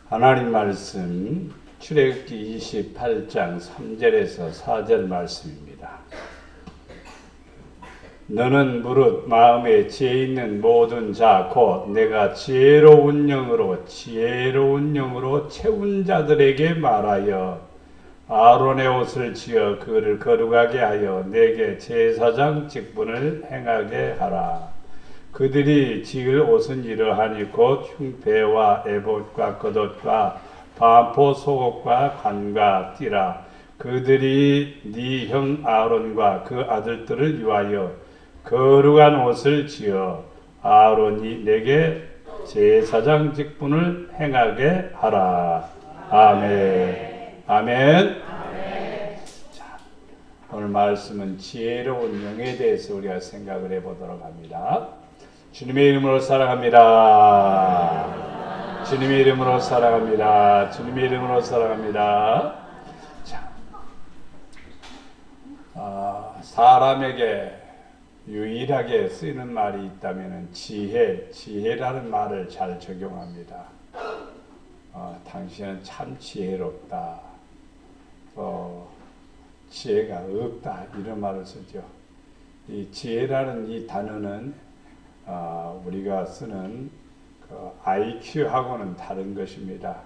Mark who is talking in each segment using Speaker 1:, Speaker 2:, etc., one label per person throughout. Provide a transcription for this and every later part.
Speaker 1: 하나님 말씀 출애굽기 28장 3절에서 4절 말씀입니다. 너는 무릇 마음에 지혜 있는 모든 자 곧 내가 지혜로운 영으로 채운 자들에게 말하여 아론의 옷을 지어 그를 거룩하게 하여 내게 제사장 직분을 행하게 하라. 그들이 지을 옷은 이러하니 곧 흉배와 에봇과 겉옷과 반포 속옷과 관과 띠라. 그들이 네 형 아론과 그 아들들을 위하여 거룩한 옷을 지어 아론이 내게 제사장 직분을 행하게 하라. 아멘. 아멘. 자, 오늘 말씀은 지혜로운 영에 대해서 우리가 생각을 해보도록 합니다. 주님의 이름으로 사랑합니다. 주님의 이름으로 사랑합니다. 주님의 이름으로 사랑합니다. 자, 사람에게 유일하게 쓰이는 말이 있다면 지혜라는 말을 잘 적용합니다. 당신은 참 지혜롭다. 지혜가 없다. 이런 말을 쓰죠. 이 지혜라는 이 단어는 우리가 쓰는 그 IQ하고는 다른 것입니다.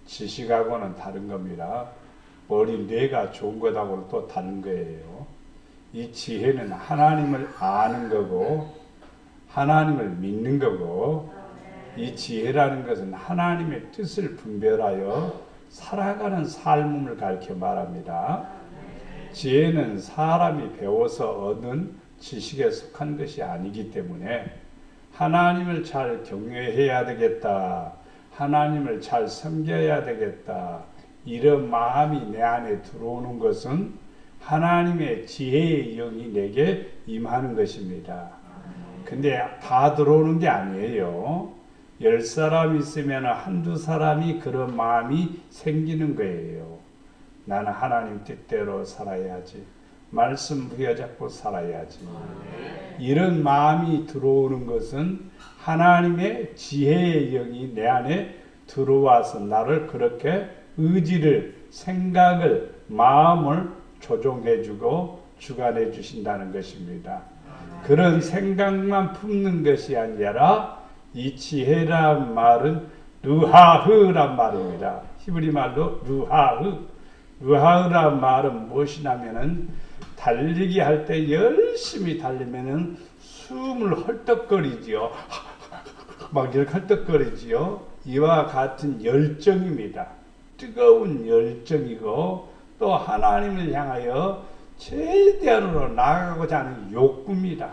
Speaker 1: 지식하고는 다른 겁니다. 머리 뇌가 좋은 것하고는 또 다른 거예요. 이 지혜는 하나님을 아는 거고 하나님을 믿는 거고 이 지혜라는 것은 하나님의 뜻을 분별하여 살아가는 삶을 가르쳐 말합니다. 지혜는 사람이 배워서 얻은 지식에 속한 것이 아니기 때문에 하나님을 잘 경외해야 되겠다. 하나님을 잘 섬겨야 되겠다. 이런 마음이 내 안에 들어오는 것은 하나님의 지혜의 영이 내게 임하는 것입니다. 근데 다 들어오는 게 아니에요. 10사람 있으면 한두 사람이 그런 마음이 생기는 거예요. 나는 하나님 뜻대로 살아야지. 말씀 부여잡고 살아야지. 이런 마음이 들어오는 것은 하나님의 지혜의 영이 내 안에 들어와서 나를 그렇게 의지를, 생각을, 마음을 조종해주고 주관해 주신다는 것입니다. 그런 생각만 품는 것이 아니라 이 지혜란 말은 르하흐란 말입니다. 히브리 말로 르하흐란 말은 무엇이냐면은 달리기 할 때 열심히 달리면은 숨을 헐떡거리지요. 막 이렇게 헐떡거리지요. 이와 같은 열정입니다. 뜨거운 열정이고 또 하나님을 향하여 최대한으로 나아가고자 하는 욕구입니다.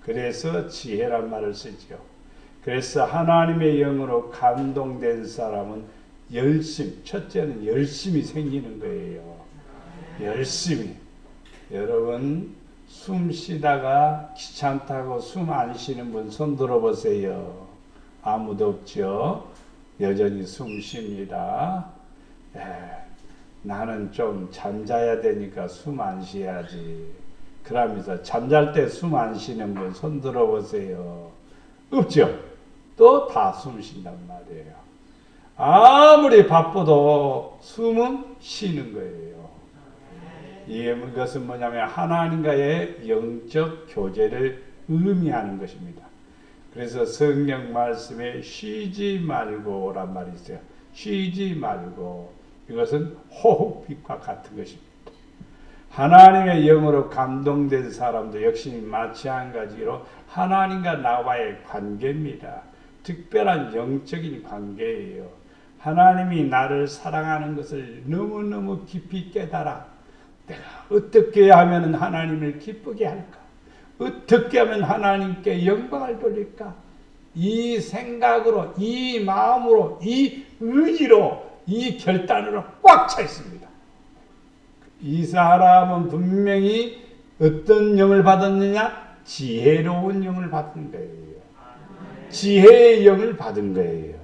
Speaker 1: 그래서 지혜란 말을 쓰죠. 그래서 하나님의 영으로 감동된 사람은 첫째는 열심히 생기는 거예요. 열심히. 여러분 숨 쉬다가 귀찮다고 숨 안 쉬는 분 손 들어보세요. 아무도 없죠. 여전히 숨 쉽니다. 나는 좀 잠자야 되니까 숨 안 쉬어야지. 그러면서 잠잘 때 숨 안 쉬는 분 손 들어보세요. 없죠. 또 다 숨 쉰단 말이에요. 아무리 바빠도 숨은 쉬는 거예요. 이것은 뭐냐면 하나님과의 영적 교제를 의미하는 것입니다. 그래서 성경 말씀에 쉬지 말고란 말이 있어요. 쉬지 말고. 이것은 호흡빛과 같은 것입니다. 하나님의 영으로 감동된 사람도 역시 마찬가지로 하나님과 나와의 관계입니다. 특별한 영적인 관계예요. 하나님이 나를 사랑하는 것을 너무너무 깊이 깨달아. 내가 어떻게 하면 하나님을 기쁘게 할까? 어떻게 하면 하나님께 영광을 돌릴까? 이 생각으로, 이 마음으로, 이 의지로, 이 결단으로 꽉 차 있습니다. 이 사람은 분명히 어떤 영을 받았느냐? 지혜로운 영을 받은 거예요. 지혜의 영을 받은 거예요.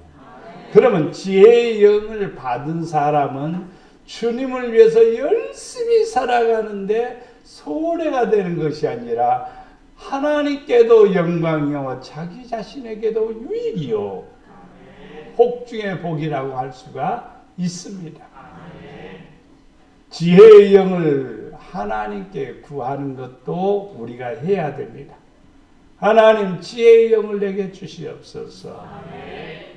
Speaker 1: 그러면 지혜의 영을 받은 사람은 주님을 위해서 열심히 살아가는데 손해가 되는 것이 아니라 하나님께도 영광이요 자기 자신에게도 유익이요 복 중의 복이라고 할 수가 있습니다. 지혜의 영을 하나님께 구하는 것도 우리가 해야 됩니다. 하나님 지혜의 영을 내게 주시옵소서.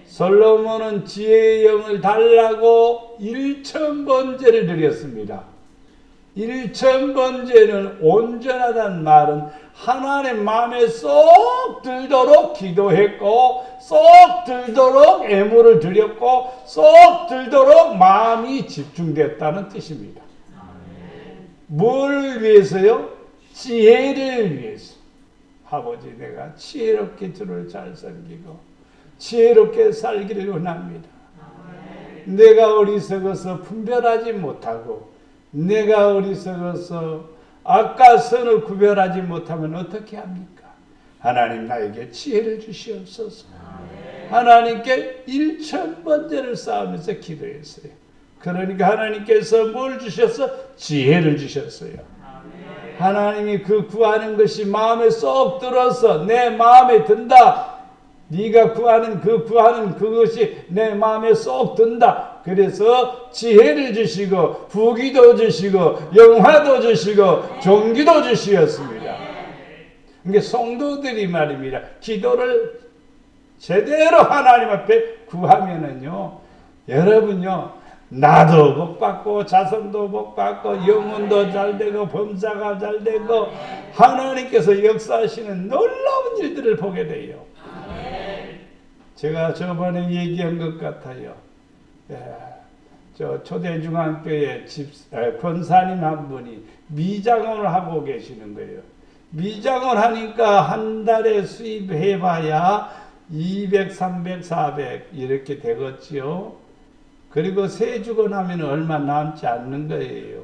Speaker 1: 솔로몬은 지혜의 영을 달라고 1000번제를 드렸습니다. 1000번제는 온전하다는 말은 하나님 마음에 쏙 들도록 기도했고 쏙 들도록 애물을 드렸고 쏙 들도록 마음이 집중됐다는 뜻입니다. 뭘 위해서요? 지혜를 위해서. 아버지, 내가 지혜롭게 주를 잘 섬기고 지혜롭게 살기를 원합니다. 내가 어리석어서 분별하지 못하고 내가 어리석어서 악과 선을 구별하지 못하면 어떻게 합니까? 하나님 나에게 지혜를 주시옵소서. 하나님께 1000번제를 쌓으면서 기도했어요. 그러니까 하나님께서 뭘 주셨어? 지혜를 주셨어요. 하나님이 그 구하는 것이 마음에 쏙 들어서 내 마음에 든다. 네가 구하는 그것이 내 마음에 쏙 든다. 그래서 지혜를 주시고 부귀도 주시고 영화도 주시고 종기도 주시었습니다. 그러니까 성도들이 말입니다. 기도를 제대로 하나님 앞에 구하면은요, 여러분요, 나도 복받고 자손도 복받고 영혼도 잘되고 범사가 잘되고 하나님께서 역사하시는 놀라운 일들을 보게 돼요. 제가 저번에 얘기한 것 같아요. 저 초대중앙교회 권사님 한 분이 미장원을 하고 계시는 거예요. 미장원 하니까 한 달에 수입해봐야 200, 300, 400 이렇게 되겠지요. 그리고 세 주고 나면 얼마 남지 않는 거예요.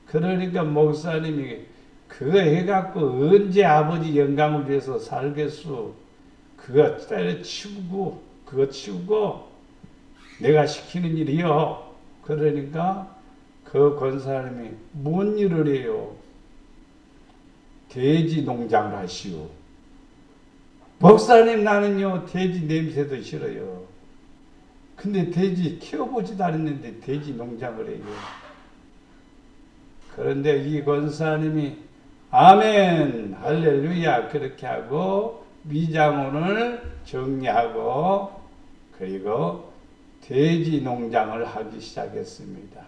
Speaker 1: 그러니까 목사님이 그거 해갖고 언제 아버지 영광을 위해서 살겠소. 그거 때려치우고 그거 치우고 내가 시키는 일이요. 그러니까 그 권사님이 뭔 일을 해요? 돼지 농장을 하시오. 목사님, 나는요 돼지 냄새도 싫어요. 근데 돼지 키워보지도 않았는데 돼지 농장을 해요. 그런데 이 권사님이 아멘 할렐루야 그렇게 하고 미장원을 정리하고 그리고 돼지 농장을 하기 시작했습니다.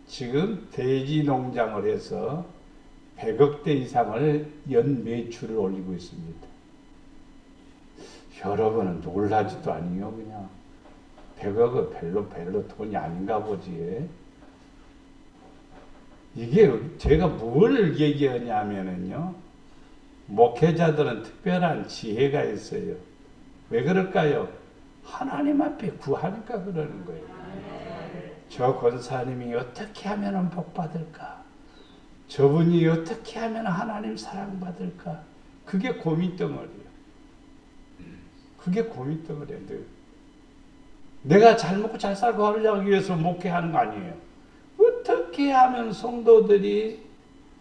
Speaker 1: 지금 돼지 농장을 해서 100억대 이상을 연 매출을 올리고 있습니다. 여러분은 놀라지도 아니요. 그냥 100억은 별로 돈이 아닌가 보지. 이게 제가 뭘 얘기하냐면은요, 목회자들은 특별한 지혜가 있어요. 왜 그럴까요? 하나님 앞에 구하니까 그러는 거예요. 저 권사님이 어떻게 하면 복 받을까? 저분이 어떻게 하면 하나님 사랑받을까? 그게 고민덩어리예요. 그게 고민덩어리예요. 내가 잘 먹고 잘 살고 하려고 위해서 목회하는 거 아니에요. 어떻게 하면 성도들이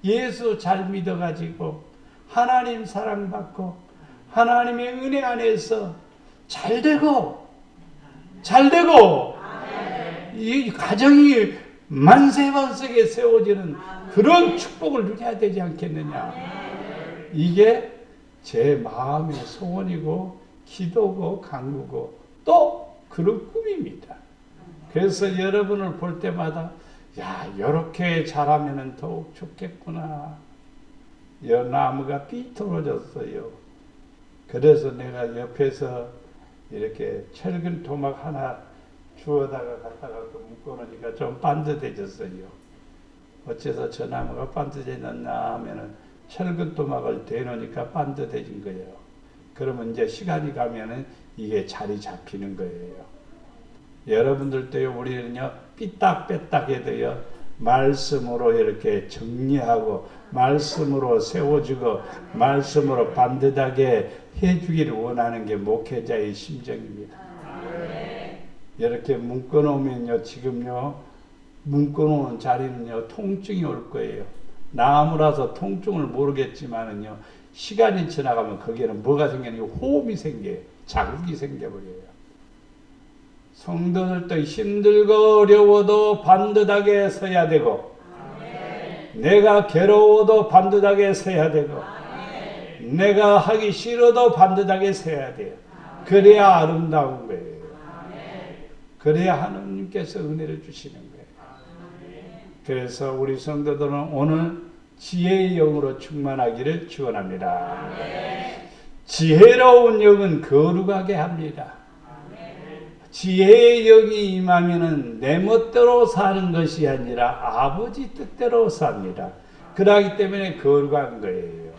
Speaker 1: 예수 잘 믿어가지고 하나님 사랑받고 하나님의 은혜 안에서 잘되고 이 가정이 만세반석에 세워지는 그런 축복을 누려야 되지 않겠느냐. 이게 제 마음의 소원이고 기도고 간구고 또 그런 꿈입니다. 그래서 여러분을 볼 때마다 야, 이렇게 잘하면 더욱 좋겠구나. 여 나무가 삐뚤어졌어요. 그래서 내가 옆에서 이렇게 철근 토막 하나 주워다가 갖다가 묶어놓으니까 좀 반듯해졌어요. 어째서 저 나무가 반듯해졌나 하면은 철근 토막을 대놓으니까 반듯해진 거예요. 그러면 이제 시간이 가면은 이게 자리 잡히는 거예요. 여러분들도요, 우리는요, 삐딱빼딱 해도요, 말씀으로 이렇게 정리하고, 말씀으로 세워주고, 말씀으로 반듯하게 해주기를 원하는 게 목회자의 심정입니다. 이렇게 묶어놓으면요, 지금요, 묶어놓은 자리는요, 통증이 올 거예요. 나무라서 통증을 모르겠지만은요, 시간이 지나가면 거기에는 뭐가 생기냐면 호흡이 생겨요. 자국이 생겨버려요. 성도들도 힘들고 어려워도 반듯하게 서야 되고, 내가 괴로워도 반듯하게 서야 되고, 내가 하기 싫어도 반듯하게 서야 돼요. 그래야 아름다운 거예요. 그래야 하나님께서 은혜를 주시는 거예요. 그래서 우리 성도들은 오늘 지혜의 영으로 충만하기를 축원합니다. 지혜로운 영은 거룩하게 합니다. 지혜의 영이 임하면은 내 멋대로 사는 것이 아니라 아버지 뜻대로 삽니다. 그러기 때문에 거룩한 거예요.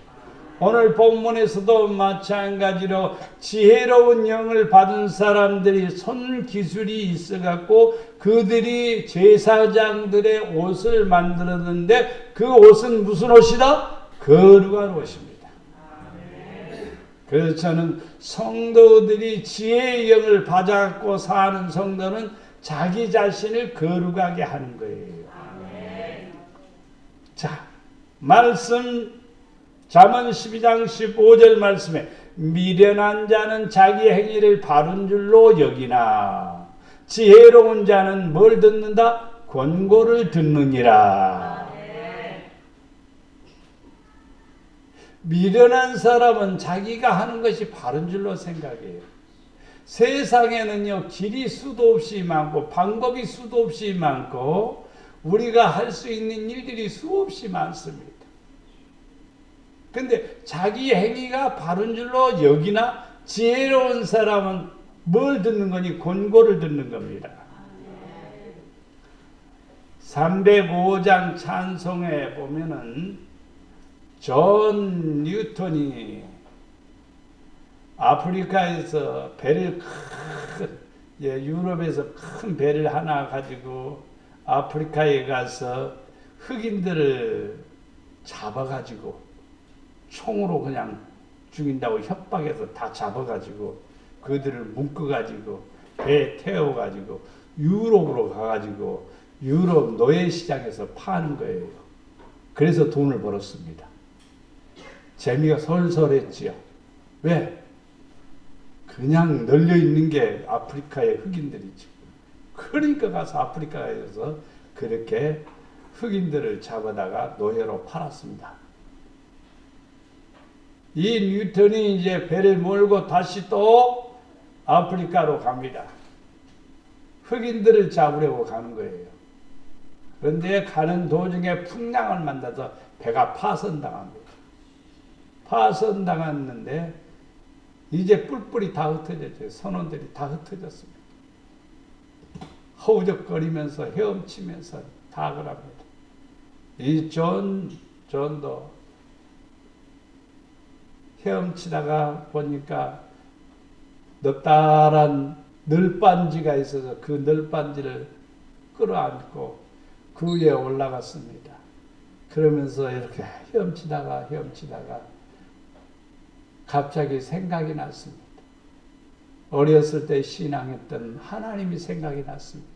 Speaker 1: 오늘 본문에서도 마찬가지로 지혜로운 영을 받은 사람들이 손기술이 있어갖고 그들이 제사장들의 옷을 만들었는데 그 옷은 무슨 옷이다? 거룩한 옷입니다. 그래서 저는 성도들이 지혜의 영을 받아갖고 사는 성도는 자기 자신을 거룩하게 하는 거예요. 자, 말씀 잠언 12장 15절 말씀에 미련한 자는 자기 행위를 바른 줄로 여기나 지혜로운 자는 뭘 듣는다? 권고를 듣느니라. 미련한 사람은 자기가 하는 것이 바른 줄로 생각해요. 세상에는요, 길이 수도 없이 많고 방법이 수도 없이 많고 우리가 할 수 있는 일들이 수없이 많습니다. 근데 자기 행위가 바른 줄로 여기나 지혜로운 사람은 뭘 듣는 거니? 권고를 듣는 겁니다. 305장 찬송에 보면은 존 뉴턴이 아프리카에서 배를 유럽에서 큰 배를 하나 가지고 아프리카에 가서 흑인들을 잡아가지고 총으로 그냥 죽인다고 협박해서 다 잡아가지고 그들을 묶어가지고 배에 태워가지고 유럽으로 가가지고 유럽 노예시장에서 파는 거예요. 그래서 돈을 벌었습니다. 재미가 솔솔했지요. 왜? 그냥 널려있는 게 아프리카의 흑인들이죠. 그러니까 가서 아프리카에서 그렇게 흑인들을 잡아다가 노예로 팔았습니다. 이 뉴턴이 이제 배를 몰고 다시 또 아프리카로 갑니다. 흑인들을 잡으려고 가는 거예요. 그런데 가는 도중에 풍랑을 만나서 배가 파손당합니다. 파손당했는데 이제 뿔뿔이 다 흩어졌죠. 선원들이 다 흩어졌습니다. 허우적거리면서 헤엄치면서 다 그럽니다. 이 존도 헤엄치다가 보니까 넉다란 널빤지가 있어서 그 널빤지를 끌어안고 그 위에 올라갔습니다. 그러면서 이렇게 헤엄치다가 갑자기 생각이 났습니다. 어렸을 때 신앙했던 하나님이 생각이 났습니다.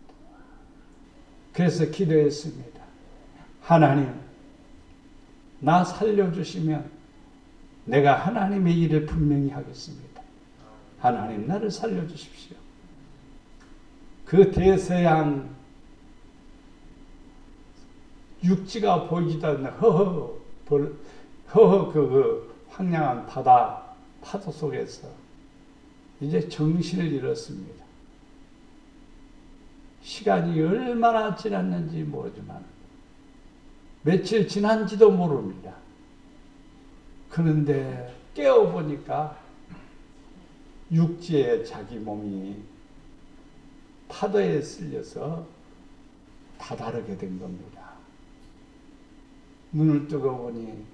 Speaker 1: 그래서 기도했습니다. 하나님, 나 살려주시면 내가 하나님의 일을 분명히 하겠습니다. 하나님, 나를 살려주십시오. 그 대서양 육지가 보이지도 않는 허허 그 황량한 파도 속에서 이제 정신을 잃었습니다. 시간이 얼마나 지났는지 모르지만 며칠 지난지도 모릅니다. 그런데 깨어보니까 육지에 자기 몸이 파도에 쓸려서 다다르게 된 겁니다. 눈을 뜨고 보니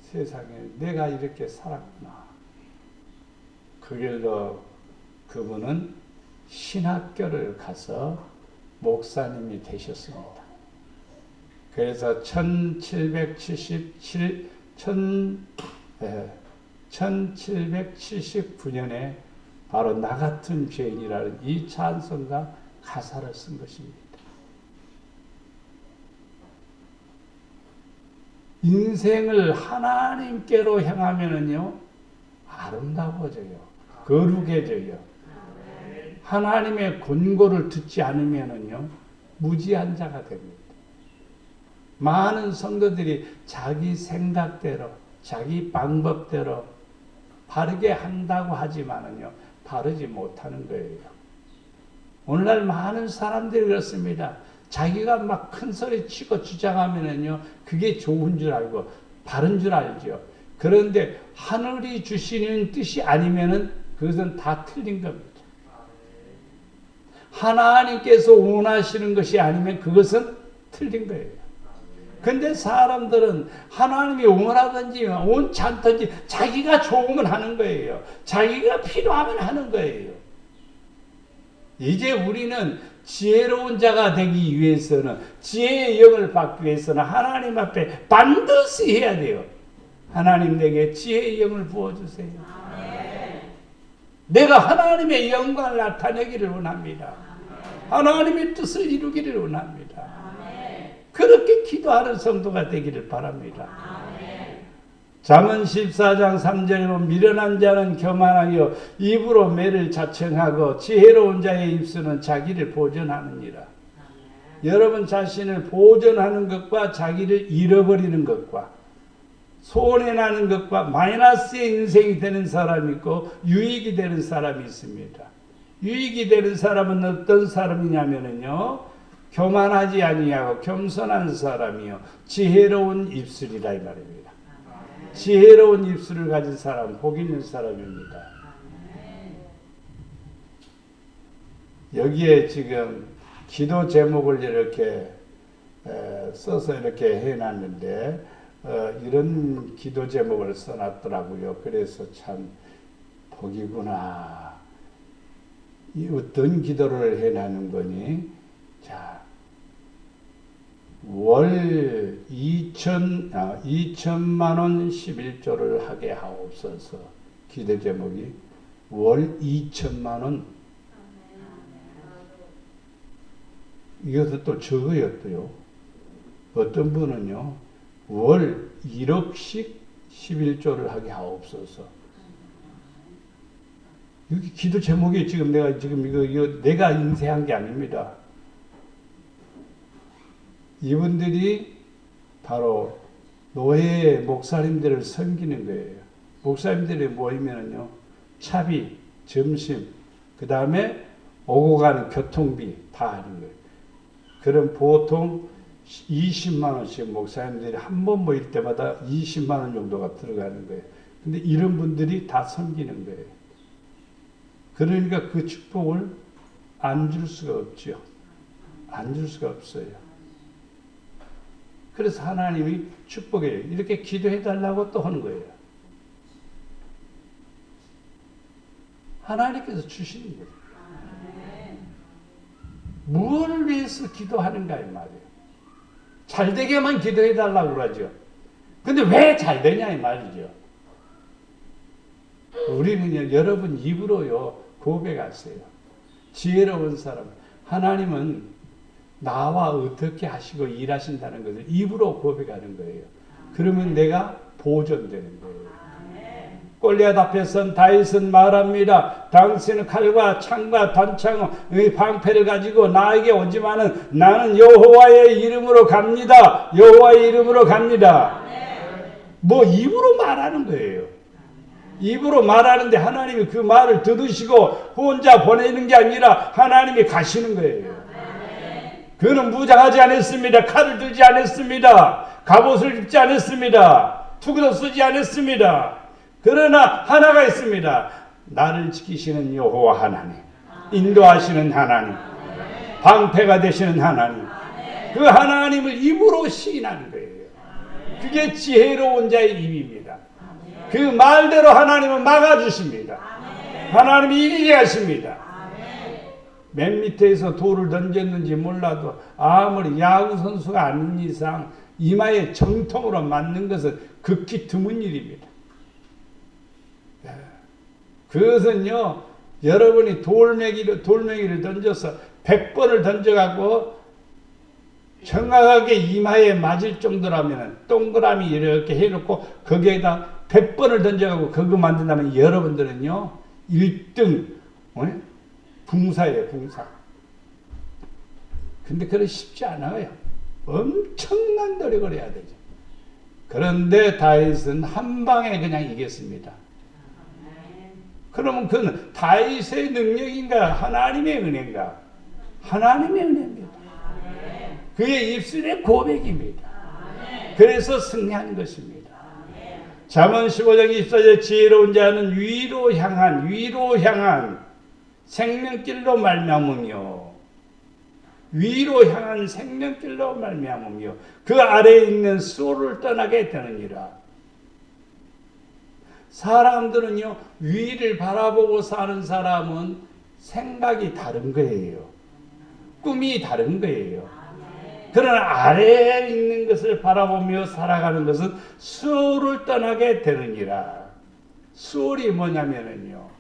Speaker 1: 세상에 내가 이렇게 살았구나. 그 길로 그분은 신학교를 가서 목사님이 되셨습니다. 그래서 1779년에 바로 나 같은 죄인이라는 이 찬송가 가사를 쓴 것입니다. 인생을 하나님께로 향하면은요, 아름다워져요. 거룩해져요. 하나님의 권고를 듣지 않으면은요, 무지한 자가 됩니다. 많은 성도들이 자기 생각대로, 자기 방법대로 바르게 한다고 하지만은요, 바르지 못하는 거예요. 오늘날 많은 사람들이 그렇습니다. 자기가 막 큰 소리 치고 주장하면은요, 그게 좋은 줄 알고, 바른 줄 알죠. 그런데 하늘이 주시는 뜻이 아니면은 그것은 다 틀린 겁니다. 하나님께서 원하시는 것이 아니면 그것은 틀린 거예요. 근데 사람들은 하나님이 원하든지 원치 않든지 자기가 좋으면 하는 거예요. 자기가 필요하면 하는 거예요. 이제 우리는 지혜로운 자가 되기 위해서는, 지혜의 영을 받기 위해서는 하나님 앞에 반드시 해야 돼요. 하나님 내게 지혜의 영을 부어주세요. 내가 하나님의 영광을 나타내기를 원합니다. 하나님의 뜻을 이루기를 원합니다. 그렇게 기도하는 성도가 되기를 바랍니다. 잠언 14장 3절에 보면 미련한 자는 교만하여 입으로 매를 자청하고 지혜로운 자의 입술은 자기를 보존하느니라. 여러분 자신을 보존하는 것과 자기를 잃어버리는 것과 손해나는 것과 마이너스의 인생이 되는 사람이 있고 유익이 되는 사람이 있습니다. 유익이 되는 사람은 어떤 사람이냐면요, 교만하지 아니하고 겸손한 사람이요 지혜로운 입술이라 이 말입니다. 지혜로운 입술을 가진 사람, 복 있는 사람입니다. 여기에 지금 기도 제목을 이렇게 써서 이렇게 해놨는데 이런 기도 제목을 써놨더라고요. 그래서 참 복이구나. 이 어떤 기도를 해놨는 거니? 자, 월 2천만 원 11조를 하게 하옵소서. 기도 제목이 월 2천만 원. 이것도 또 적어였대요. 어떤 분은요, 월 1억씩 11조를 하게 하옵소서. 여기 기도 제목이 지금 내가 이거 내가 인쇄한 게 아닙니다. 이분들이 바로 노예 목사님들을 섬기는 거예요. 목사님들이 모이면은요, 차비, 점심, 그 다음에 오고 가는 교통비 다 하는 거예요. 그럼 보통 20만 원씩 목사님들이 한 번 모일 때마다 20만 원 정도가 들어가는 거예요. 근데 이런 분들이 다 섬기는 거예요. 그러니까 그 축복을 안 줄 수가 없죠. 안 줄 수가 없어요. 그래서 하나님이 축복해요. 이렇게 기도해 달라고 또 하는 거예요. 하나님께서 주시는 거예요. 무엇을 위해서 기도하는가 이 말이에요. 잘 되게만 기도해 달라고 그러죠. 근데 왜 잘 되냐 이 말이죠. 우리는요, 여러분 입으로요 고백하세요. 지혜로운 사람, 하나님은 나와 어떻게 하시고 일하신다는 것을 입으로 고백하는 거예요. 그러면 내가 보존되는 거예요. 골리앗 앞에선 다윗은 말합니다. 당신은 칼과 창과 단창의 방패를 가지고 나에게 오지만은 나는 여호와의 이름으로 갑니다. 여호와의 이름으로 갑니다. 뭐 입으로 말하는 거예요. 입으로 말하는데 하나님이 그 말을 들으시고 혼자 보내는 게 아니라 하나님이 가시는 거예요. 그는 무장하지 않았습니다. 칼을 들지 않았습니다. 갑옷을 입지 않았습니다. 투구도 쓰지 않았습니다. 그러나 하나가 있습니다. 나를 지키시는 여호와 하나님, 인도하시는 하나님, 방패가 되시는 하나님, 그 하나님을 입으로 시인하는 거예요. 그게 지혜로운 자의 입입니다. 그 말대로 하나님은 막아주십니다. 하나님이 이기게 하십니다. 맨 밑에서 돌을 던졌는지 몰라도 아무리 야구 선수가 아닌 이상 이마에 정통으로 맞는 것은 극히 드문 일입니다. 그것은요, 여러분이 돌멩이를 던져서 100번을 던져갖고 정확하게 이마에 맞을 정도라면 동그라미 이렇게 해놓고 거기에다 100번을 던져갖고 그거 만든다면 여러분들은요 1등 붕사예요, 붕사. 근데 그건 쉽지 않아요. 엄청난 노력을 해야 되죠. 그런데 다윗은 한 방에 그냥 이겼습니다. 그러면 그건 다윗의 능력인가 하나님의 은혜인가? 하나님의 은혜입니다. 그의 입술의 고백입니다. 그래서 승리한 것입니다. 잠언 15장 24절 지혜로운 자는 위로 향한 생명길로 말미암으며 위로 향한 생명길로 말미암으며 그 아래에 있는 수호를 떠나게 되느니라. 사람들은요, 위를 바라보고 사는 사람은 생각이 다른 거예요. 꿈이 다른 거예요. 그러나 아래에 있는 것을 바라보며 살아가는 것은 수호를 떠나게 되느니라. 수월이 뭐냐면요,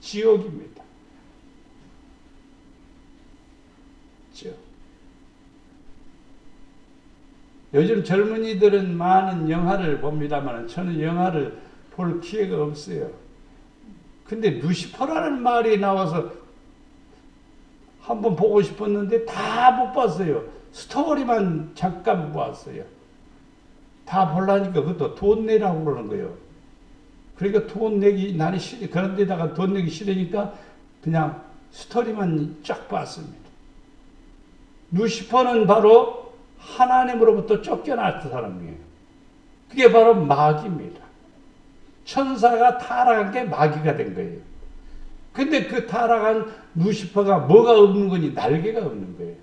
Speaker 1: 지옥입니다. 지옥. 요즘 젊은이들은 많은 영화를 봅니다만 저는 영화를 볼 기회가 없어요. 근데 루시퍼라는 말이 나와서 한번 보고 싶었는데 다 못 봤어요. 스토리만 잠깐 보았어요. 다 보려니까 그것도 돈 내라고 그러는 거예요. 그러니까 돈 내기 나는 싫어. 그런 데다가 돈 내기 싫으니까 그냥 스토리만 쫙 봤습니다. 루시퍼는 바로 하나님으로부터 쫓겨났던 사람이에요. 그게 바로 마귀입니다. 천사가 타락한 게 마귀가 된 거예요. 근데 그 타락한 루시퍼가 뭐가 없는 거니? 날개가 없는 거예요.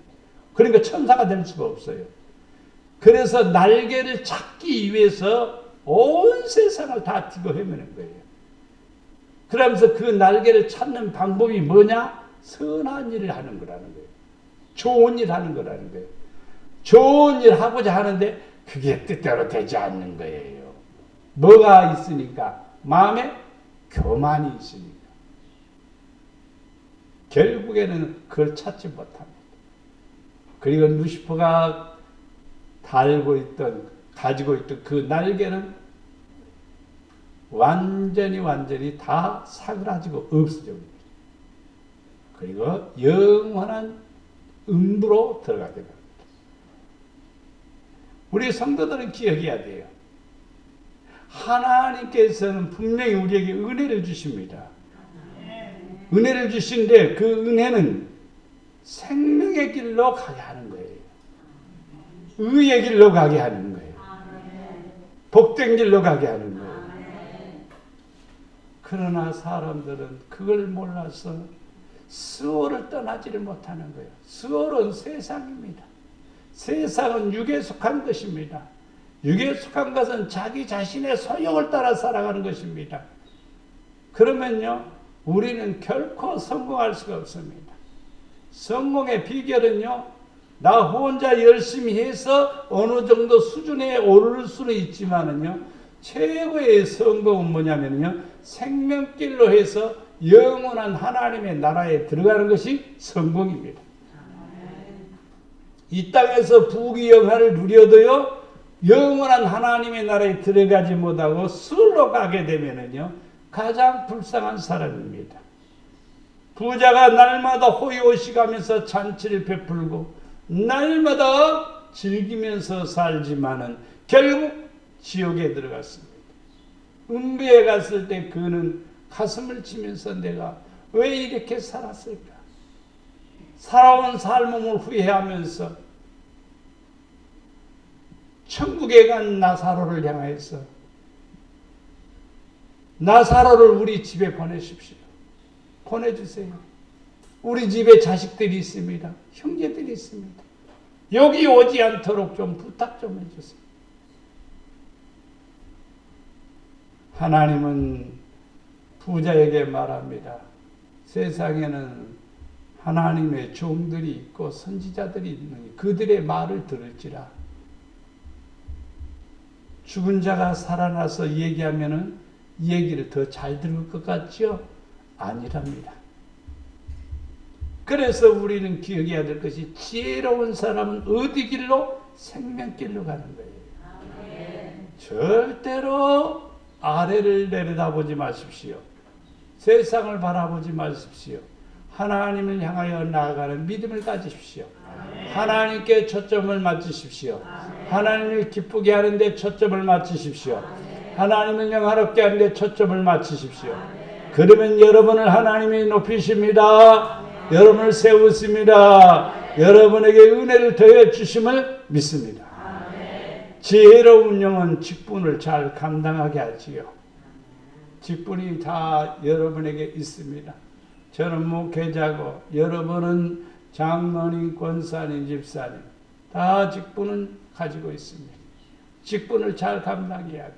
Speaker 1: 그러니까 천사가 될 수가 없어요. 그래서 날개를 찾기 위해서 온 세상을 다 뒤고 헤매는 거예요. 그러면서 그 날개를 찾는 방법이 뭐냐? 선한 일을 하는 거라는 거예요. 좋은 일 하는 거라는 거예요. 좋은 일 하고자 하는데 그게 뜻대로 되지 않는 거예요. 뭐가 있으니까? 마음에 교만이 있으니까. 결국에는 그걸 찾지 못합니다. 그리고 루시퍼가 가지고 있던 그 날개는 완전히 다 사그라지고 없어져 버립니다. 그리고 영원한 음부로 들어가게 됩니다. 우리 성도들은 기억해야 돼요. 하나님께서는 분명히 우리에게 은혜를 주십니다. 은혜를 주시는데 그 은혜는 생명의 길로 가게 하는 거예요. 의의 길로 가게 하는 거예요. 복된 길로 가게 하는 거예요. 그러나 사람들은 그걸 몰라서 수월을 떠나지를 못하는 거예요. 수월은 세상입니다. 세상은 육에 속한 것입니다. 육에 속한 것은 자기 자신의 소욕을 따라 살아가는 것입니다. 그러면요, 우리는 결코 성공할 수가 없습니다. 성공의 비결은요, 나 혼자 열심히 해서 어느 정도 수준에 오를 수는 있지만은요, 최고의 성공은 뭐냐면요, 생명길로 해서 영원한 하나님의 나라에 들어가는 것이 성공입니다. 이 땅에서 부귀영화를 누려도요, 영원한 하나님의 나라에 들어가지 못하고 술로 가게 되면은요, 가장 불쌍한 사람입니다. 부자가 날마다 호의호식하면서 잔치를 베풀고 날마다 즐기면서 살지만은 결국 지옥에 들어갔습니다. 음부에 갔을 때 그는 가슴을 치면서 내가 왜 이렇게 살았을까? 살아온 삶을 후회하면서 천국에 간 나사로를 향해서 나사로를 우리 집에 보내십시오. 보내주세요. 우리 집에 자식들이 있습니다. 형제들이 있습니다. 여기 오지 않도록 좀 부탁 좀 해주세요. 하나님은 부자에게 말합니다. 세상에는 하나님의 종들이 있고 선지자들이 있느니 그들의 말을 들을지라. 죽은 자가 살아나서 얘기하면은 이 얘기를 더 잘 들을 것 같죠? 아니랍니다. 그래서 우리는 기억해야 될 것이 지혜로운 사람은 어디 길로? 생명길로 가는 거예요. 절대로 아래를 내려다보지 마십시오. 세상을 바라보지 마십시오. 하나님을 향하여 나아가는 믿음을 가지십시오. 하나님께 초점을 맞추십시오. 하나님을 기쁘게 하는데 초점을 맞추십시오. 하나님을 영화롭게 하는데 초점을 맞추십시오. 그러면 여러분을 하나님이 높이십니다. 여러분을 세우십니다. 여러분에게 은혜를 더해 주심을 믿습니다. 지혜로운 영은 직분을 잘 감당하게 하지요. 직분이 다 여러분에게 있습니다. 저는 목회자고 여러분은 장로님, 권사님, 집사님 다 직분은 가지고 있습니다. 직분을 잘 감당해야 돼.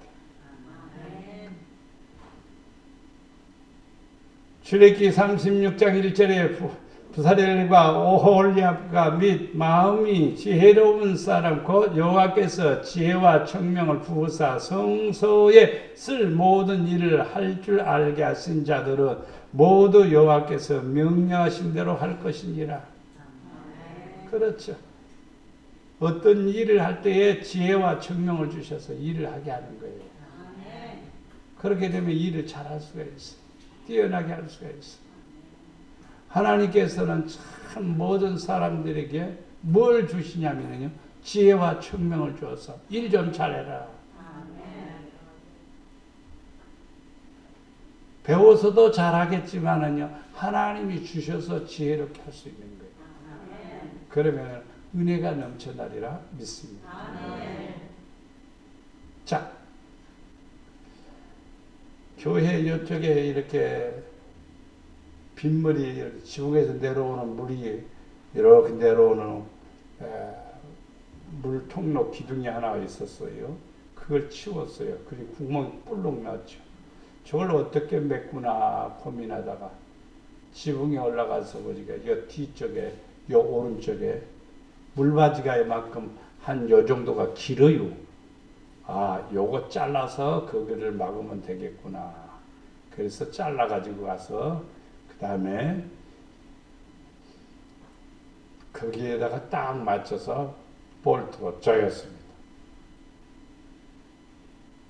Speaker 1: 출애굽기 36장 1절에 부사렐과 오홀리압과 및 마음이 지혜로운 사람 곧 여호와께서 지혜와 청명을 부으사 성소에 쓸 모든 일을 할 줄 알게 하신 자들은 모두 여호와께서 명령하신 대로 할 것이니라. 그렇죠. 어떤 일을 할 때에 지혜와 청명을 주셔서 일을 하게 하는 거예요. 그렇게 되면 일을 잘할 수가 있어요. 뛰어나게 할 수가 있어요. 하나님께서는 참 모든 사람들에게 뭘 주시냐면요, 지혜와 청명을 주어서 일 좀 잘해라. 배워서도 잘하겠지만은요, 하나님이 주셔서 지혜롭게 할 수 있는 거예요. 그러면 은혜가 넘쳐나리라 믿습니다. 자, 교회 이쪽에 이렇게 빗물이 지붕에서 내려오는 물이 이렇게 내려오는 물 통로 기둥이 하나 있었어요. 그걸 치웠어요. 그리고 구멍이 뿔룩 났죠. 저걸 어떻게 메꾸나 고민하다가 지붕에 올라가서 보니까 이 뒤쪽에, 이 오른쪽에 물바지가 이만큼 한 요 정도가 길어요. 아, 요거 잘라서 거기를 막으면 되겠구나. 그래서 잘라가지고 가서 그 다음에 거기에다가 딱 맞춰서 볼트로 조였습니다.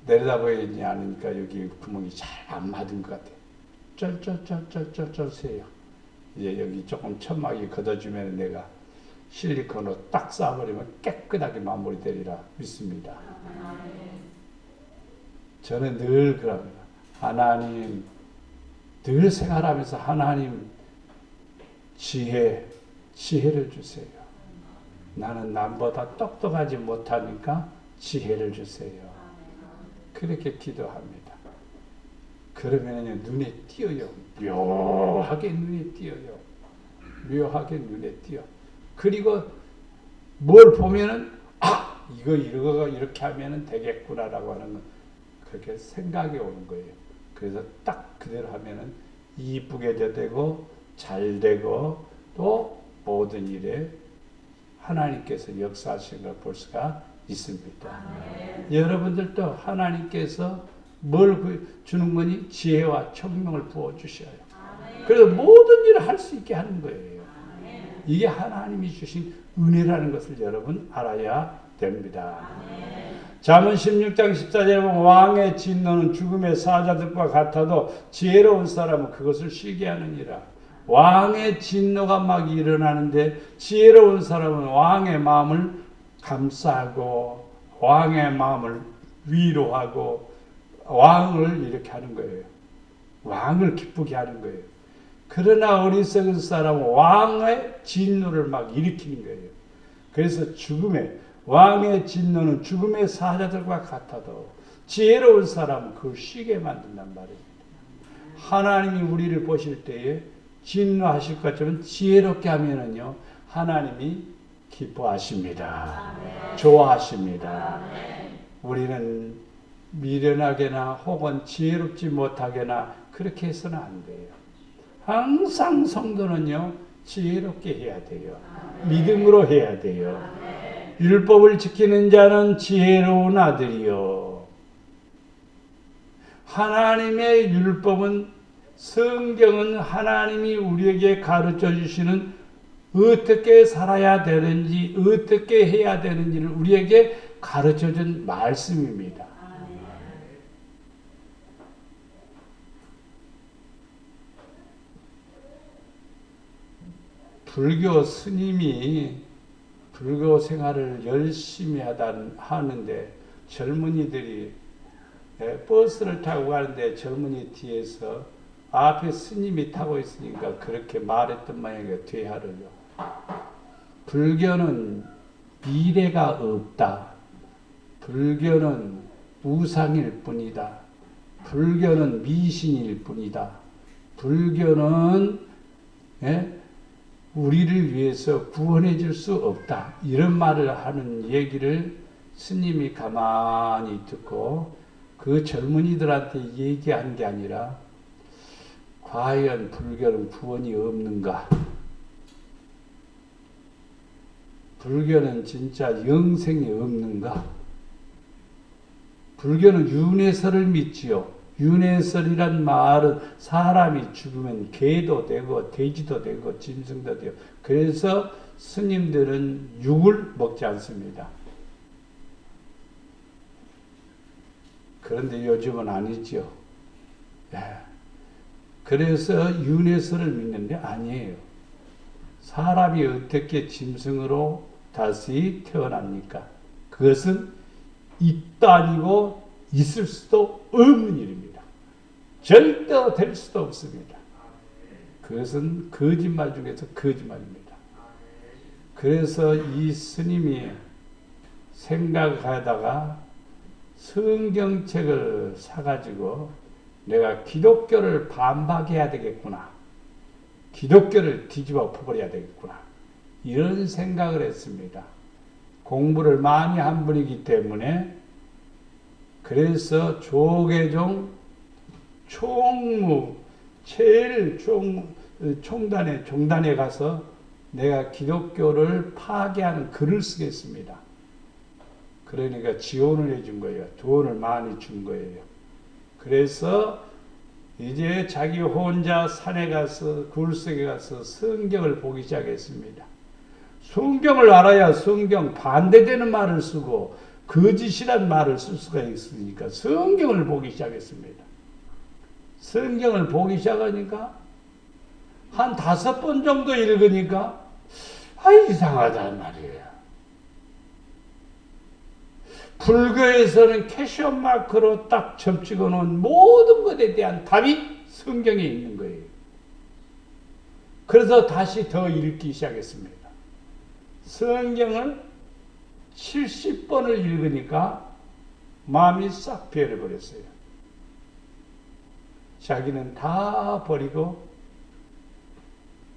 Speaker 1: 내려다보이지 않으니까 여기 구멍이 잘 안 맞은 것 같아요. 쩔쩔쩔쩔쩔쩔 세요. 이제 여기 조금 천막이 걷어주면 내가 실리콘으로 딱 쏴버리면 깨끗하게 마무리되리라 믿습니다. 저는 늘 그럽니다. 하나님, 늘 생활하면서 하나님 지혜를 주세요. 나는 남보다 똑똑하지 못하니까 지혜를 주세요. 그렇게 기도합니다. 그러면 눈에 띄어요. 묘하게 눈에 띄어요. 묘하게 눈에 띄어. 그리고 뭘 보면은 이거 이렇게 하면은 되겠구나라고 하는 그렇게 생각이 오는 거예요. 그래서 딱 그대로 하면은 이쁘게 되고 잘 되고 또 모든 일에 하나님께서 역사하시는 걸 볼 수가 있습니다. 여러분들도 하나님께서 뭘 주는 거니? 지혜와 청명을 부어주셔요. 그래서 모든 일을 할 수 있게 하는 거예요. 이게 하나님이 주신 은혜라는 것을 여러분 알아야 됩니다. 잠언 16장 14절에 보면 왕의 진노는 죽음의 사자들과 같아도 지혜로운 사람은 그것을 쉬게 하느니라. 왕의 진노가 막 일어나는데 지혜로운 사람은 왕의 마음을 감싸고 왕의 마음을 위로하고 왕을 이렇게 하는 거예요. 왕을 기쁘게 하는 거예요. 그러나 어리석은 사람은 왕의 진노를 막 일으키는 거예요. 그래서 왕의 진노는 죽음의 사자들과 같아도 지혜로운 사람은 그걸 쉬게 만든단 말입니다. 하나님이 우리를 보실 때에 진노하실 것처럼 지혜롭게 하면은요, 하나님이 기뻐하십니다. 좋아하십니다. 우리는 미련하게나 혹은 지혜롭지 못하게나 그렇게 해서는 안 돼요. 항상 성도는요, 지혜롭게 해야 돼요. 믿음으로 해야 돼요. 율법을 지키는 자는 지혜로운 아들이요. 하나님의 율법은, 성경은 하나님이 우리에게 가르쳐 주시는 어떻게 살아야 되는지, 어떻게 해야 되는지를 우리에게 가르쳐 준 말씀입니다. 불교 스님이 불교 생활을 열심히 하는데 젊은이들이 버스를 타고 가는데 젊은이 뒤에서 앞에 스님이 타고 있으니까 그렇게 말했던 모양이에요. 퇴하를요. 불교는 미래가 없다. 불교는 우상일 뿐이다. 불교는 미신일 뿐이다. 불교는 우리를 위해서 구원해 줄 수 없다. 이런 말을 하는 얘기를 스님이 가만히 듣고 그 젊은이들한테 얘기한 게 아니라 과연 불교는 구원이 없는가? 불교는 진짜 영생이 없는가? 불교는 윤회설을 믿지요. 윤회설이란 말은 사람이 죽으면 개도 되고 돼지도 되고 짐승도 되고 그래서 스님들은 육을 먹지 않습니다. 그런데 요즘은 아니죠. 그래서 윤회설을 믿는데 아니에요. 사람이 어떻게 짐승으로 다시 태어납니까? 그것은 있도 아니고 있을 수도 없는 일입니다. 절대 될 수도 없습니다. 그것은 거짓말 중에서 거짓말입니다. 그래서 이 스님이 생각하다가 성경책을 사가지고 내가 기독교를 반박해야 되겠구나. 기독교를 뒤집어 엎어버려야 되겠구나. 이런 생각을 했습니다. 공부를 많이 한 분이기 때문에 그래서 조계종 총무 제일 종단에 가서 내가 기독교를 파괴하는 글을 쓰겠습니다. 그러니까 지원을 해준 거예요. 돈을 많이 준 거예요. 그래서 이제 자기 혼자 산에 가서 굴속에 가서 성경을 보기 시작했습니다. 성경을 알아야 성경 반대되는 말을 쓰고 거짓이란 말을 쓸 수가 있으니까 성경을 보기 시작했습니다. 성경을 보기 시작하니까 한 5번 정도 읽으니까 이상하단 말이에요. 불교에서는 캐션 마크로 딱 점찍어 놓은 모든 것에 대한 답이 성경에 있는 거예요. 그래서 다시 더 읽기 시작했습니다. 성경을 70번을 읽으니까 마음이 싹 변해버렸어요. 자기는 다 버리고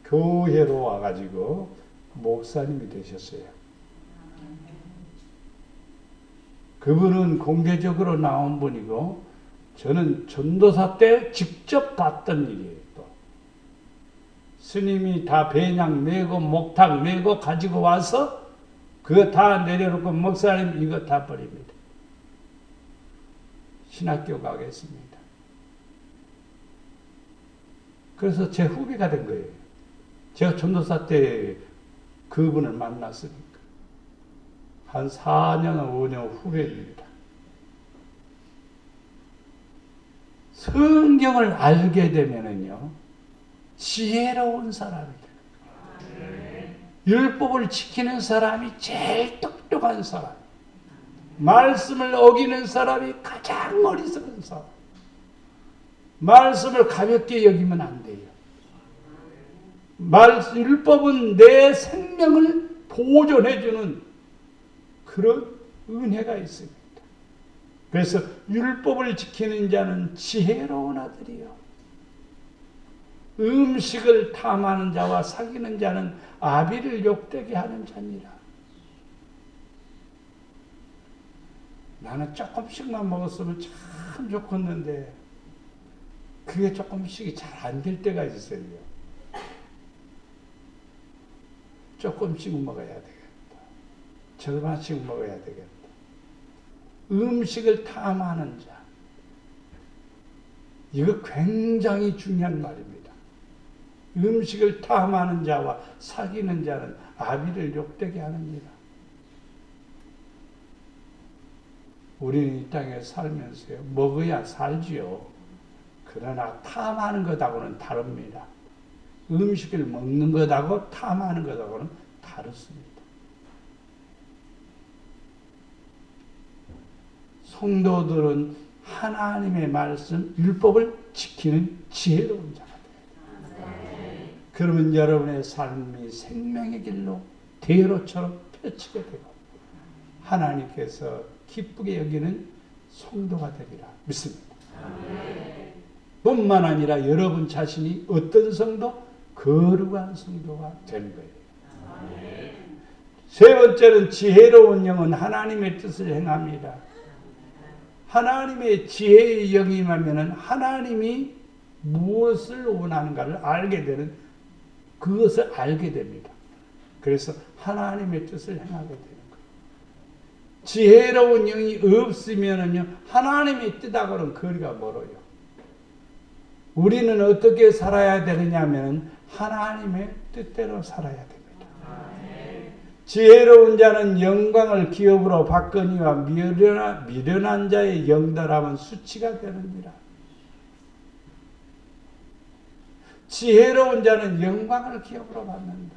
Speaker 1: 교회로 와가지고 목사님이 되셨어요. 그분은 공개적으로 나온 분이고 저는 전도사 때 직접 봤던 일이에요. 또 스님이 다 배냥 메고 목탁 메고 가지고 와서 그거 다 내려놓고 목사님 이거 다 버립니다. 신학교 가겠습니다. 그래서 제 후배가 된 거예요. 제가 전도사 때 그분을 만났으니까. 한 4년, 5년 후배입니다. 성경을 알게 되면은요, 지혜로운 사람이 돼요. 율법을 지키는 사람이 제일 똑똑한 사람. 말씀을 어기는 사람이 가장 어리석은 사람. 말씀을 가볍게 여기면 안 돼요. 율법은 내 생명을 보존해주는 그런 은혜가 있습니다. 그래서 율법을 지키는 자는 지혜로운 아들이요. 음식을 탐하는 자와 사귀는 자는 아비를 욕되게 하는 자니라. 나는 조금씩만 먹었으면 참 좋겠는데 그게 조금씩이 잘 안 될 때가 있어요. 조금씩 먹어야 되겠다. 절반씩 먹어야 되겠다. 음식을 탐하는 자. 이거 굉장히 중요한 말입니다. 음식을 탐하는 자와 사귀는 자는 아비를 욕되게 하느니라. 우리는 이 땅에 살면서요, 먹어야 살지요. 그러나 탐하는 것하고는 다릅니다. 음식을 먹는 것하고 탐하는 것하고는 다릅니다. 성도들은 하나님의 말씀, 율법을 지키는 지혜로운 자가 돼요. 그러면 여러분의 삶이 생명의 길로 대로처럼 펼치게 되고 하나님께서 기쁘게 여기는 성도가 되리라 믿습니다. 뿐만 아니라 여러분 자신이 어떤 성도? 거룩한 성도가 되는 거예요. 세 번째는 지혜로운 영은 하나님의 뜻을 행합니다. 하나님의 지혜의 영이 임하면 하나님이 무엇을 원하는가를 알게 되는, 그것을 알게 됩니다. 그래서 하나님의 뜻을 행하게 되는 거예요. 지혜로운 영이 없으면은요, 하나님의 뜻하고는 거리가 멀어요. 우리는 어떻게 살아야 되느냐면 하나님의 뜻대로 살아야 됩니다. 지혜로운 자는 영광을 기업으로 받거니와 미련한 자의 영달함은 수치가 되느니라. 지혜로운 자는 영광을 기업으로 받는다.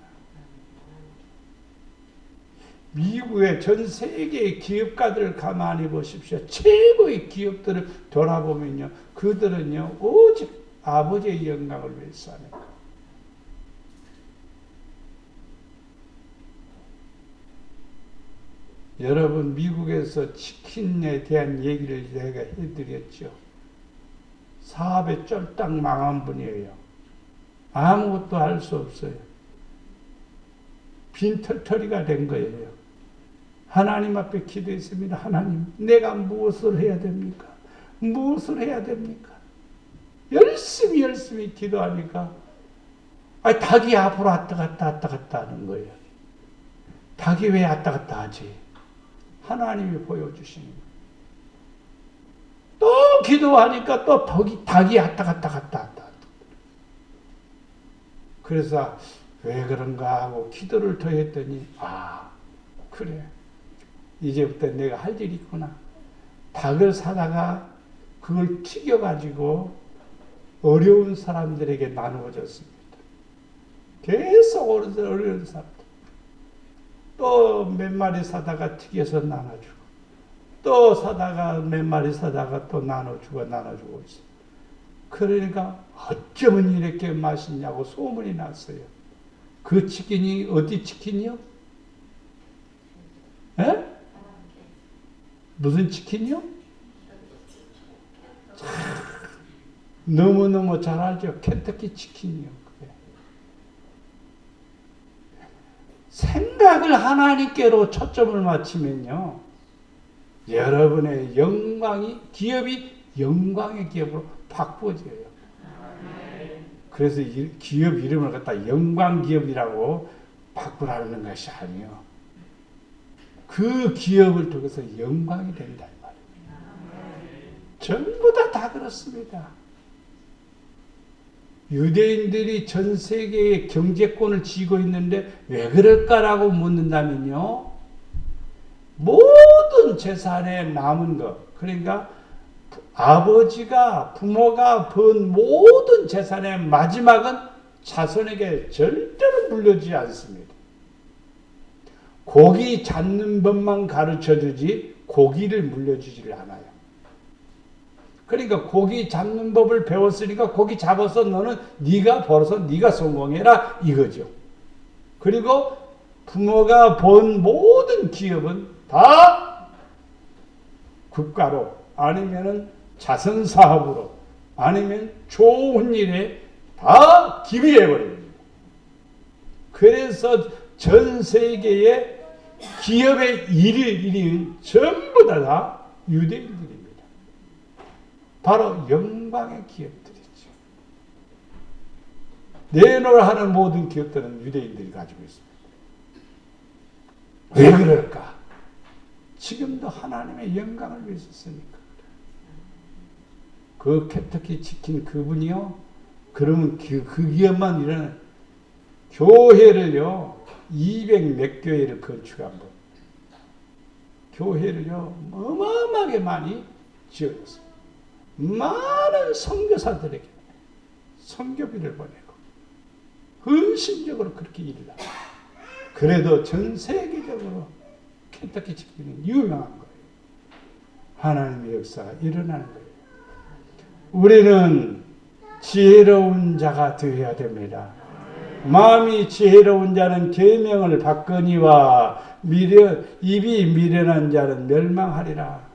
Speaker 1: 미국의 전 세계의 기업가들을 가만히 보십시오. 최고의 기업들을 돌아보면요, 그들은요 오직 아버지의 영광을 위해서 합니다. 여러분, 미국에서 치킨에 대한 얘기를 제가 해드렸죠. 사업에 쫄딱 망한 분이에요. 아무것도 할 수 없어요. 빈털터리가 된 거예요. 하나님 앞에 기도했습니다. 하나님, 내가 무엇을 해야 됩니까? 무엇을 해야 됩니까? 열심히 기도하니까 닭이 앞으로 왔다 갔다 하는 거예요. 닭이 왜 왔다 갔다 하지? 하나님이 보여주시는 거예요. 또 기도하니까 또 닭이 왔다 갔다. 그래서 왜 그런가 하고 기도를 더 했더니 그래, 이제부터 내가 할 일이 있구나. 닭을 사다가 그걸 튀겨가지고 어려운 사람들에게 나누어 줬습니다. 계속 어려운 사람들. 또 몇 마리 사다가 튀겨서 나눠주고, 또 사다가 몇 마리 사다가 또 나눠주고 있어요. 그러니까 어쩌면 이렇게 맛있냐고 소문이 났어요. 그 치킨이 어디 치킨이요? 에? 무슨 치킨이요? 너무너무 잘 알죠. 켄터키 치킨이요. 그게. 생각을 하나님께로 초점을 맞추면요, 여러분의 기업이 영광의 기업으로 바꾸어져요. 그래서 기업 이름을 갖다 영광기업이라고 바꾸라는 것이 아니에요. 그 기업을 통해서 영광이 된다 이 말이에요. 전부 다 그렇습니다. 유대인들이 전 세계의 경제권을 쥐고 있는데 왜 그럴까라고 묻는다면요, 모든 재산에 남은 것, 그러니까 부모가 번 모든 재산의 마지막은 자손에게 절대로 물려주지 않습니다. 고기 잡는 법만 가르쳐주지 고기를 물려주지를 않아요. 그러니까 고기 잡는 법을 배웠으니까 고기 잡아서 너는 네가 벌어서 네가 성공해라 이거죠. 그리고 부모가 번 모든 기업은 다 국가로, 아니면은 자선사업으로, 아니면 좋은 일에 다 기비해버립니다. 그래서 전 세계의 기업의 1인 전부 다 유대인들입니다. 바로 영광의 기업들이죠. 내놓으라는 모든 기업들은 유대인들이 가지고 있습니다. 왜 그럴까? 지금도 하나님의 영광을 위해서 쓰니까. 그 켄터키 치킨 그분이요, 그러면 그 기업만 일어나 교회를요 200 몇 교회를 건축한 분, 교회를요 어마어마하게 많이 지어줬어요. 많은 선교사들에게 선교비를 보내고, 헌신적으로 그렇게 일을 하고, 그래도 전 세계적으로 켄터키 치킨은 유명한 거예요. 하나님의 역사가 일어나는 거예요. 우리는 지혜로운 자가 되어야 됩니다. 마음이 지혜로운 자는 계명을 받거니와 입이 미련한 자는 멸망하리라.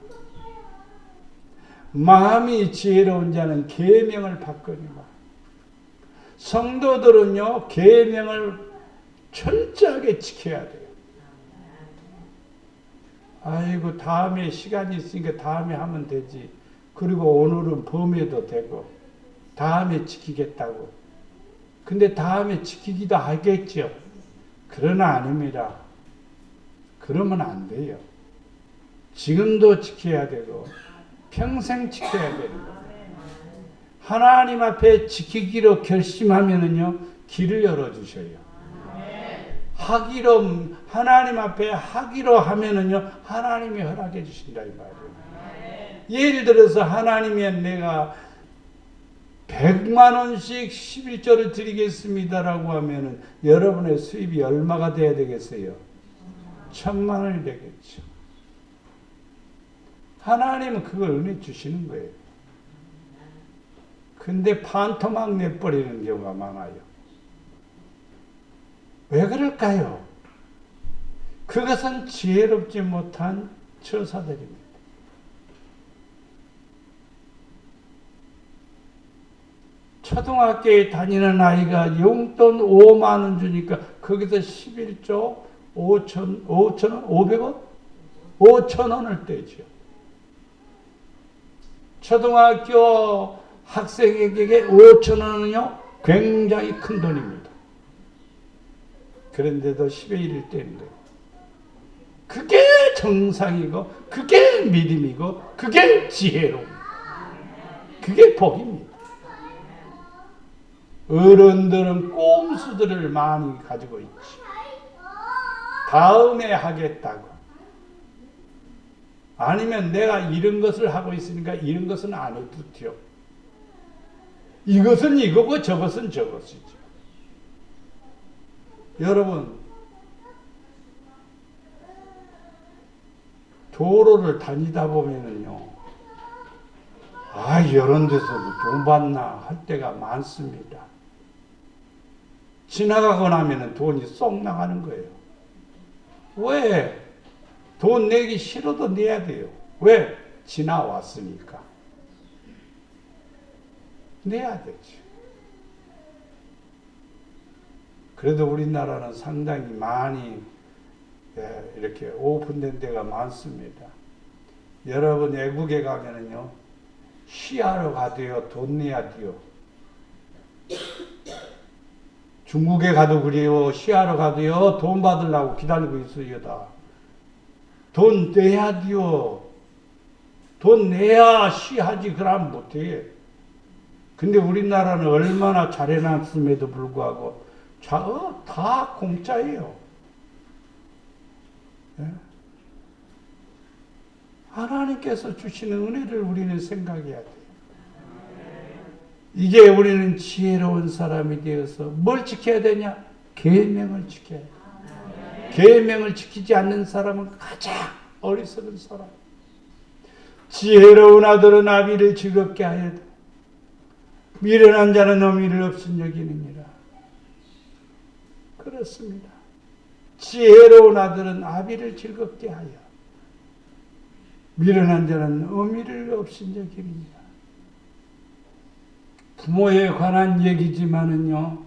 Speaker 1: 마음이 지혜로운 자는 계명을 받거니와. 성도들은요, 계명을 철저하게 지켜야 돼요. 아이고, 다음에 시간이 있으니까 다음에 하면 되지. 그리고 오늘은 범해도 되고, 다음에 지키겠다고. 근데 다음에 지키기도 하겠죠. 그러나 아닙니다. 그러면 안 돼요. 지금도 지켜야 되고, 평생 지켜야 되는 거예요. 하나님 앞에 지키기로 결심하면은요, 길을 열어주셔요. 하나님 앞에 하기로 하면은요, 하나님이 허락해 주신다, 이 말이에요. 예를 들어서 하나님이 내가 100만 원씩 11조를 드리겠습니다라고 하면은 여러분의 수입이 얼마가 돼야 되겠어요? 1000만 원이 되겠죠. 하나님은 그걸 은혜 주시는 거예요. 근데 반토막 내버리는 경우가 많아요. 왜 그럴까요? 그것은 지혜롭지 못한 처사들입니다. 초등학교에 다니는 아이가 용돈 5만 원 주니까 거기서 11조 500원? 5,000원을 떼죠. 초등학교 학생에게 5,000원은요, 굉장히 큰 돈입니다. 그런데도 10의 1을 떼는 거예요. 그게 정상이고, 그게 믿음이고, 그게 지혜로움. 그게 복입니다. 어른들은 꼼수들을 많이 가지고 있지. 다음에 하겠다고. 아니면 내가 이런 것을 하고 있으니까 이런 것은 안 해도 돼요. 이것은 이거고 저것은 저것이죠. 여러분, 도로를 다니다 보면은요, 이런 데서 돈 받나 할 때가 많습니다. 지나가고 나면은 돈이 쏙 나가는 거예요. 왜? 돈 내기 싫어도 내야 돼요. 왜? 지나왔으니까. 내야 되죠. 그래도 우리나라는 상당히 많이 이렇게 오픈된 데가 많습니다. 여러분 외국에 가면은요, 시하러 가도요, 돈 내야 돼요. 중국에 가도 그래요. 시하러 가도요, 돈 받으려고 기다리고 있어요. 다. 돈 내야 돼요. 돈 내야 시하지. 그러면 못해. 근데 우리나라는 얼마나 잘해놨음에도 불구하고 다 공짜예요. 예? 하나님께서 주시는 은혜를 우리는 생각해야 돼요. 이제 우리는 지혜로운 사람이 되어서 뭘 지켜야 되냐? 계명을 지켜야 돼. 계명을 지키지 않는 사람은 가장 어리석은 사람. 지혜로운 아들은 아비를 즐겁게 하여 돼. 미련한 자는 어미를 업신여기느니라. 그렇습니다. 지혜로운 아들은 아비를 즐겁게 하여, 미련한 자는 어미를 업신여기느니라. 부모에 관한 얘기지만은요,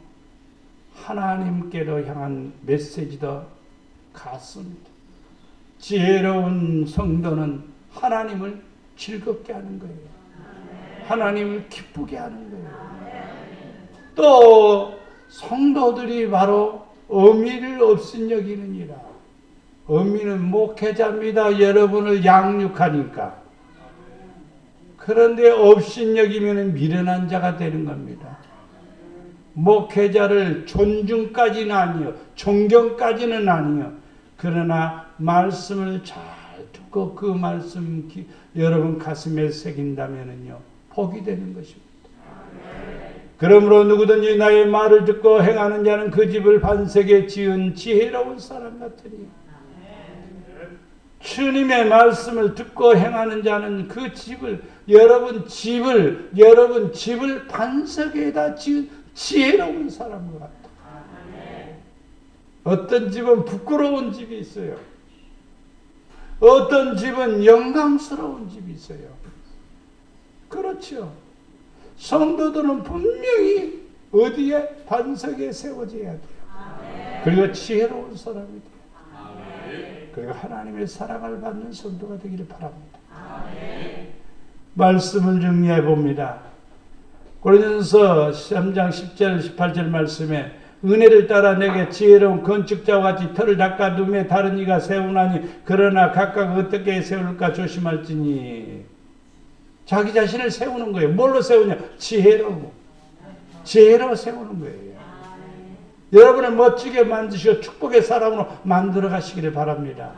Speaker 1: 하나님께로 향한 메시지도 같습니다. 지혜로운 성도는 하나님을 즐겁게 하는 거예요. 하나님을 기쁘게 하는 거예요. 또 성도들이 바로 어미를 업신여기느니라. 어미는 목회자입니다. 여러분을 양육하니까. 그런데 업신여기면 미련한 자가 되는 겁니다. 목회자를 존중까지는 아니요, 존경까지는 아니요. 그러나 말씀을 잘 듣고 그 말씀 여러분 가슴에 새긴다면요, 복이 되는 것입니다. 그러므로 누구든지 나의 말을 듣고 행하는 자는 그 집을 반석에 지은 지혜로운 사람 같으니 주님의 말씀을 듣고 행하는 자는 그 집을 여러분 집을 반석에다 지은 지혜로운 사람과 같다. 어떤 집은 부끄러운 집이 있어요. 어떤 집은 영광스러운 집이 있어요. 그렇죠. 성도들은 분명히 어디에? 반석에 세워져야 돼요. 그리고 지혜로운 사람이 돼요. 그리고 하나님의 사랑을 받는 성도가 되기를 바랍니다. 말씀을 정리해 봅니다. 고린도전서 3장 10절 18절 말씀에 은혜를 따라 내게 지혜로운 건축자와 같이 터를 닦아 눈에 다른 이가 세우나니 그러나 각각 어떻게 세울까 조심할지니. 자기 자신을 세우는 거예요. 뭘로 세우냐? 지혜로 세우는 거예요. 여러분을 멋지게 만드시고 축복의 사람으로 만들어 가시기를 바랍니다.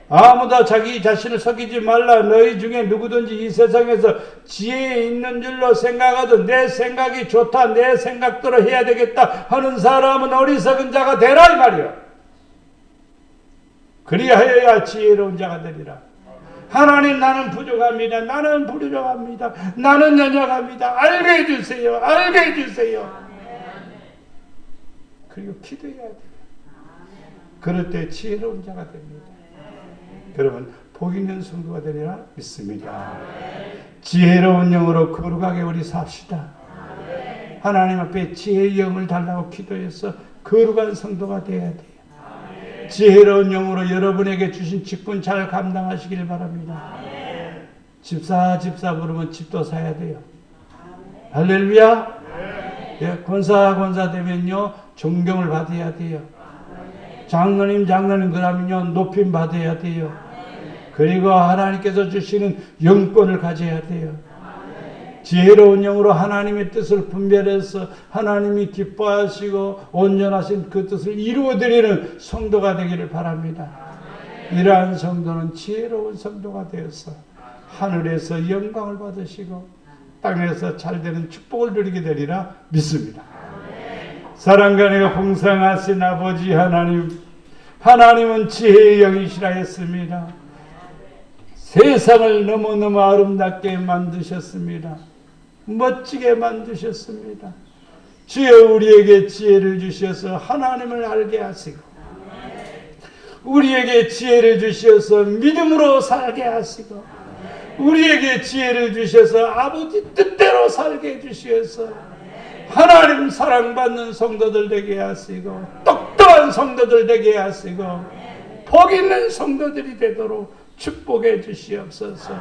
Speaker 1: 아무도 자기 자신을 속이지 말라. 너희 중에 누구든지 이 세상에서 지혜 있는 줄로 생각하든 내 생각이 좋다, 내 생각대로 해야 되겠다 하는 사람은 어리석은 자가 되라 이 말이야. 그리하여야 지혜로운 자가 되리라. 하나님, 나는 부족합니다. 나는 부족합니다. 나는 연약합니다. 알게 해주세요. 알게 해주세요. 그리고 기도해야 돼요. 그럴 때 지혜로운 자가 됩니다. 여러분, 복 있는 성도가 되리라 믿습니다. 지혜로운 영으로 거룩하게 우리 삽시다. 하나님 앞에 지혜의 영을 달라고 기도해서 거룩한 성도가 되어야 돼요. 지혜로운 영으로 여러분에게 주신 직분 잘 감당하시길 바랍니다. 집사 부르면 집도 사야 돼요. 할렐루야. 예, 권사 되면요 존경을 받아야 돼요. 장로님 그러면요 높임 받아야 돼요. 그리고 하나님께서 주시는 영권을 가져야 돼요. 지혜로운 영으로 하나님의 뜻을 분별해서 하나님이 기뻐하시고 온전하신 그 뜻을 이루어드리는 성도가 되기를 바랍니다. 이러한 성도는 지혜로운 성도가 되어서 하늘에서 영광을 받으시고 땅에서 잘되는 축복을 누리게 되리라 믿습니다. 사랑과 은혜가 풍성하신 아버지 하나님은 지혜의 영이시라 했습니다. 세상을 너무너무 아름답게 만드셨습니다. 멋지게 만드셨습니다. 주여 우리에게 지혜를 주셔서 하나님을 알게 하시고 우리에게 지혜를 주셔서 믿음으로 살게 하시고 우리에게 지혜를 주셔서 아버지 뜻대로 살게 해주셔서 하나님 사랑받는 성도들 되게 하시고 똑똑한 성도들 되게 하시고 복 있는 성도들이 되도록 축복해 주시옵소서.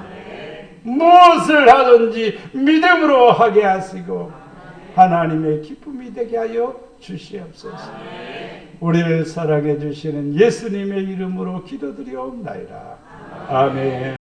Speaker 1: 무엇을 하든지 믿음으로 하게 하시고 하나님의 기쁨이 되게 하여 주시옵소서. 우리를 사랑해 주시는 예수님의 이름으로 기도드리옵나이다. 아멘.